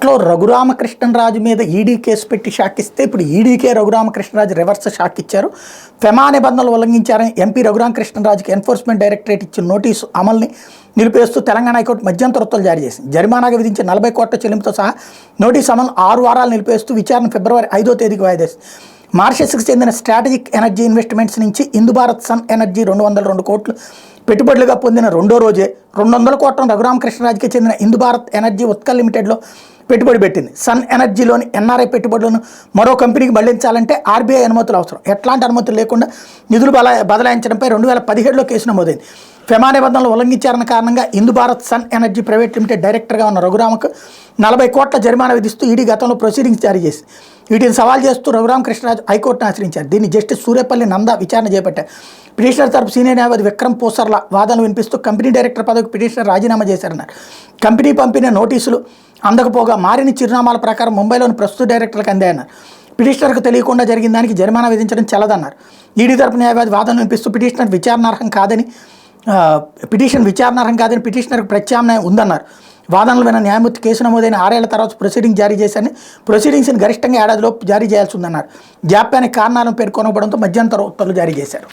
అప్పట్లో రఘురామకృష్ణరాజు మీద ED case పెట్టి షాక్ ఇస్తే ఇప్పుడు ఈడీకే రఘురామకృష్ణరాజు రివర్స్ షాక్ ఇచ్చారు. ఫెమా నిబంధనలు ఉల్లంఘించారని ఎంపీ రఘురామకృష్ణరాజుకి ఎన్ఫోర్స్మెంట్ డైరెక్టరేట్ ఇచ్చిన నోటీసు అమల్ని నిలిపేస్తూ తెలంగాణ హైకోర్టు మధ్యంతర ఉత్తర్వులు జారీ చేసింది. జరిమానాగా విధించిన 40 కోట్ల చెల్లింపుతో సహా నోటీసు అమలు 6 వారాలు నిలిపేస్తూ విచారణ ఫిబ్రవరి 5వ తేదీకి వాయిదా వేసింది. మారిషస్కి చెందిన స్ట్రాటజిక్ ఎనర్జీ ఇన్వెస్ట్మెంట్స్ నుంచి ఇందు భారత్ సన్ ఎనర్జీ 202 కోట్లు పెట్టుబడులుగా పొందిన రెండో రోజే 200 కోట్ల రఘురామకృష్ణరాజుకి చెందిన ఇందు భారత్ ఎనర్జీ ఉత్కల్ లిమిటెడ్లో పెట్టుబడి పెట్టింది. సన్ ఎనర్జీలోని ఎన్ఆర్ఐ పెట్టుబడులను మరో కంపెనీకి మళ్లించాలంటే ఆర్బీఐ అనుమతులు అవసరం. ఎట్లాంటి అనుమతులు లేకుండా నిధులు బదలాయించడంపై 2017లో కేసు నమోదైంది. ఫెమా నిబంధనలు ఉల్లంఘించారన్న కారణంగా Indu Bharat Sun Energy Private Limited డైరెక్టర్గా ఉన్న రఘురామకు 40 కోట్ల జరిమానా విధిస్తూ ఈడీ గతంలో ప్రొసీడింగ్స్ జారీ చేసింది. వీటిని సవాల్ చేస్తూ రఘురామకృష్ణరాజు హైకోర్టును ఆశ్రయించారు. దీన్ని జస్టిస్ సూర్యపల్లి నందా విచారణ చేపట్టారు. పిటిషనర్ తరపు సీనియర్ న్యాయవాది విక్రమ్ పోసర్ల వాదనలు వినిపిస్తూ కంపెనీ డైరెక్టర్ పదవికి పిటిషనర్ రాజీనామా చేశారన్నారు. కంపెనీ పంపిన నోటీసులు అందకపోగా మారిన చిరునామాల ప్రకారం ముంబైలోని ప్రస్తుత డైరెక్టర్లకు అందాయన్నారు. పిటిషనర్కు తెలియకుండా జరిగిన దానికి జరిమానా విధించడం చెల్లదన్నారు. ఈడీ తరపు న్యాయవాది వాదనలు వినిపిస్తూ పిటిషన్ విచారణార్హం కాదని పిటిషనర్కు ప్రత్యామ్నాయం ఉందన్నారు. వాదనలు విన్న న్యాయమూర్తి కేసు నమోదైన 6 ఏళ్ల తర్వాత ప్రొసీడింగ్ జారీ చేశారని, ప్రొసీడింగ్స్ని గరిష్టంగా ఏడాదిలోపు జారీ చేయాల్సి ఉందన్నారు. జాప్యానికి కారణాలను పేర్కొనబడంతో మధ్యంతర ఉత్తర్వులు జారీ చేశారు.